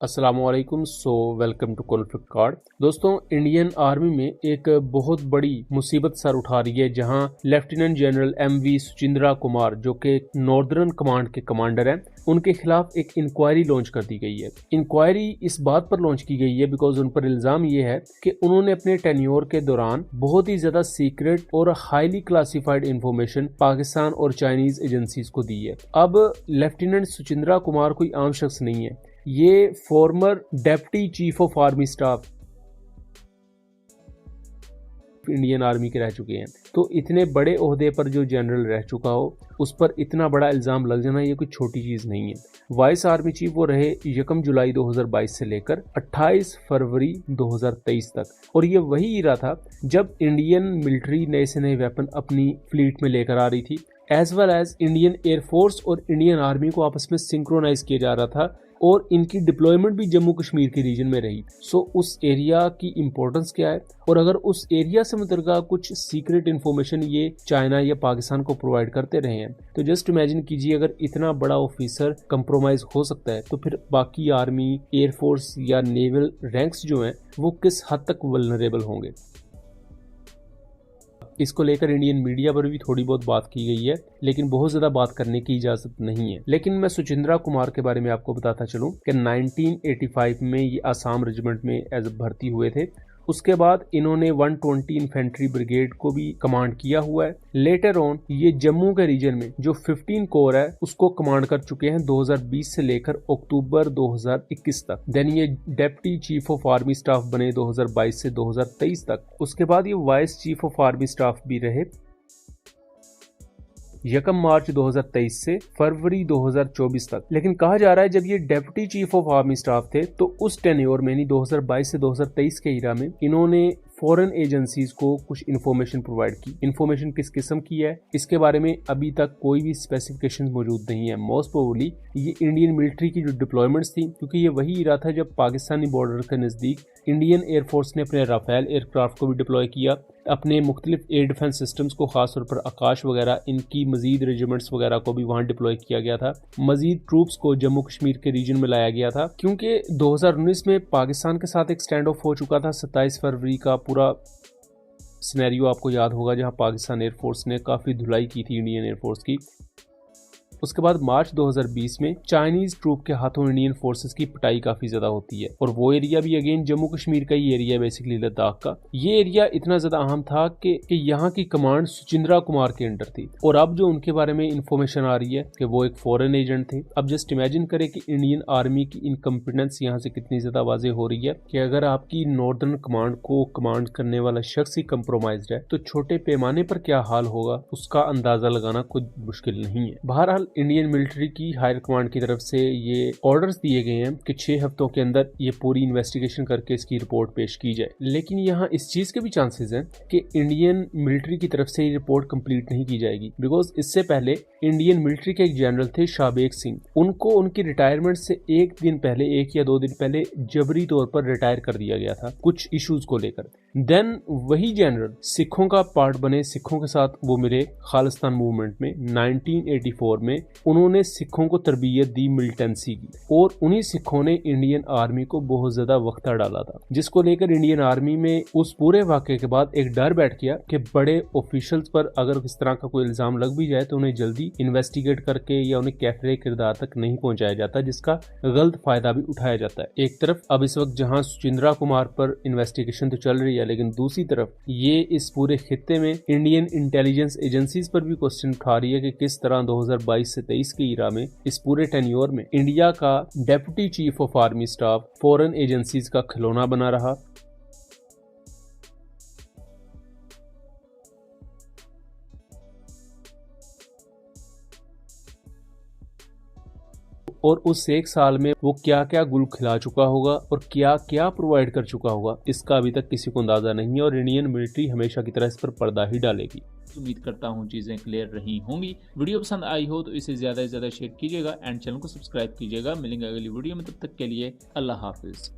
अस्सलामुअलैकुम। Welcome to conflict card. दोस्तों, Indian army में एक बहुत बड़ी मुसीबत सर उठा रही है, जहां लेफ्टिनेंट जनरल एमवी सुचिंद्रा कुमार, जो कि नॉर्दर्न कमांड के कमांडर हैं, उनके खिलाफ एक इंक्वायरी लॉन्च कर दी गई है। इंक्वायरी इस बात पर लॉन्च की गई है बिकॉज उन पर इल्जाम ये है कि उन्होंने अपने टेन्योर के दौरान बहुत ही ज्यादा सीक्रेट और हाईली क्लासिफाइड इंफॉर्मेशन पाकिस्तान और चाइनीज एजेंसीज को दी है। अब लेफ्टिनेंट सुचिंद्रा कुमार कोई आम शख्स नहीं है, ये farmer deputy chief of army staff Indian army के रह चुके हैं। तो इतने बड़े ओहदे पर जो जनरल रह चुका हो, उस पर इतना बड़ा इल्जाम लग जाना ये कोई छोटी चीज नहीं है। वाइस आर्मी चीफ वो रहे 1 जुलाई 2022 से लेकर 28 फरवरी 2023 तक, और ये वही ईरा था जब इंडियन मिलिट्री नए से नए वेपन अपनी फ्लीट में लेकर आ रही थी, as well as Indian air force और इंडियन आर्मी को आपस में सिंक्रोनाइज किया जा रहा था, और इनकी डिप्लॉयमेंट भी जम्मू कश्मीर के रीजन में रही। सो उस एरिया की इंपॉर्टेंस क्या है, और अगर उस एरिया से मुतल्लिका कुछ सीक्रेट इन्फॉर्मेशन ये चाइना या पाकिस्तान को प्रोवाइड करते रहे हैं, तो जस्ट इमेजिन कीजिए अगर इतना बड़ा ऑफिसर कंप्रोमाइज हो सकता है, तो फिर बाकी आर्मी, एयरफोर्स या नेवल रैंक्स जो हैं वो किस हद तक वल्नरेबल होंगे। इसको लेकर इंडियन मीडिया पर भी थोड़ी बहुत बात की गई है, लेकिन बहुत ज्यादा बात करने की इजाजत नहीं है। लेकिन मैं सुचिंद्रा कुमार के बारे में आपको बताता चलूं कि 1985 में ये आसाम रेजिमेंट में एज भर्ती हुए थे। उसके बाद इन्होंने 120 इन्फेंट्री ब्रिगेड को भी कमांड किया हुआ है। लेटर ऑन ये जम्मू के रीजन में जो 15 कोर है उसको कमांड कर चुके हैं 2020 से लेकर अक्टूबर 2021 तक। देन ये deputy chief of army staff बने 2022 से 2023 तक। उसके बाद ये vice chief of army staff भी रहे 1 मार्च 2023 से फरवरी 2024 तक। लेकिन कहा जा रहा है जब ये deputy chief of army staff थे, तो उस टेन्योर में, 2022 से 2023 के ईरा में, इन्होंने फॉरेन एजेंसीज को कुछ इन्फॉर्मेशन प्रोवाइड की। इन्फॉर्मेशन किस किस्म की है इसके बारे में अभी तक कोई भी स्पेसिफिकेशन मौजूद नहीं है। मोस्ट प्रोबेबली ये इंडियन मिलिट्री की जो डिप्लॉयमेंट्स थी, क्योंकि ये वही ईरा था जब पाकिस्तानी बॉर्डर के नजदीक इंडियन एयरफोर्स ने अपने राफेल एयरक्राफ्ट को भी डिप्लॉय किया, अपने मुख्तलिफ एयर डिफेंस सिस्टम्स को, खासतौर पर आकाश वगैरह, इनकी मजीद रेजिमेंट्स वगैरह को भी वहां डिप्लॉय किया गया था। मजीद ट्रूप्स को जम्मू कश्मीर के रीजन में लाया गया था, क्योंकि 2019 में पाकिस्तान के साथ एक स्टैंड ऑफ हो चुका था। 27 फरवरी का पूरा सिनेरियो आपको याद होगा, जहां पाकिस्तान एयरफोर्स ने काफी धुलाई की थी इंडियन एयरफोर्स की। उसके बाद मार्च 2020 में चाइनीज ट्रूप के हाथों इंडियन फोर्सेस की पिटाई काफी ज्यादा होती है, और वो एरिया भी अगेन जम्मू कश्मीर का ही एरिया है, बेसिकली लद्दाख का। ये एरिया इतना ज्यादा अहम था कि यहाँ की कमांड सुचिंद्रा कुमार के अंडर थी, और अब जो उनके बारे में इंफॉर्मेशन आ रही है कि वो एक फॉरेन एजेंट थे। अब जस्ट इमेजिन करें कि इंडियन आर्मी की इनकम्पिटेंस यहाँ से कितनी ज्यादा वाजे हो रही है कि अगर आपकी नॉर्दर्न कमांड को कमांड करने वाला शख्स ही कंप्रोमाइज्ड है, तो छोटे पैमाने पर क्या हाल होगा उसका अंदाजा लगाना कुछ मुश्किल नहीं है। बहरहाल इंडियन मिलिट्री की हायर कमांड की तरफ से ये ऑर्डर्स दिए गए हैं कि 6 हफ्तों के अंदर ये पूरी इन्वेस्टिगेशन करके इसकी रिपोर्ट पेश की जाए। लेकिन यहाँ इस चीज के भी चांसेस हैं कि इंडियन मिलिट्री की तरफ से ये रिपोर्ट कंप्लीट नहीं की जाएगी, बिकॉज इससे पहले इंडियन मिलिट्री के एक जनरल थे शाहबेग सिंह, उनको उनकी रिटायरमेंट से 1 दिन पहले, 1 या 2 दिन पहले जबरी तौर पर रिटायर कर दिया गया था कुछ इश्यूज को लेकर। देन वही जनरल सिखों का पार्ट बने, सिखों के साथ वो मिले खालिस्तान मूवमेंट में 1984 में। उन्होंने सिखों को तरबियत दी मिलिटेंसी की, और उन्हीं सिखों ने इंडियन आर्मी को बहुत ज्यादा वक्ता डाला था, जिसको लेकर इंडियन आर्मी में उस पूरे वाकये के बाद एक डर बैठ गया कि बड़े ऑफिशियल्स पर अगर इस तरह का कोई इल्जाम लग भी जाए तो उन्हें जल्दी इन्वेस्टिगेट करके या उन्हें कैफरे किरदार तक नहीं पहुंचाया जाता, जिसका गलत फायदा भी उठाया जाता है। एक तरफ अब इस वक्त जहां सुचिंद्रा कुमार पर इन्वेस्टिगेशन तो चल रही है, लेकिन दूसरी तरफ ये इस पूरे खित्ते में इंडियन इंटेलिजेंस एजेंसीज पर भी क्वेश्चन उठा रही है कि किस तरह 2022 से 23 के ईरा में, इस पूरे टेन्योर में, इंडिया का deputy chief of army staff foreign agencies का खिलौना बना रहा। और उस 1 साल में वो क्या क्या गुल खिला चुका होगा और क्या क्या प्रोवाइड कर चुका होगा, इसका अभी तक किसी को अंदाजा नहीं है, और इंडियन मिलिट्री हमेशा की तरह इस पर पर्दा ही डालेगी। उम्मीद करता हूँ चीजें क्लियर रही होंगी। वीडियो पसंद आई हो तो इसे ज्यादा से ज्यादा शेयर कीजिएगा एंड चैनल को सब्सक्राइब कीजिएगा। मिलेंगे अगली वीडियो में, तब तक के लिए अल्लाह हाफिज।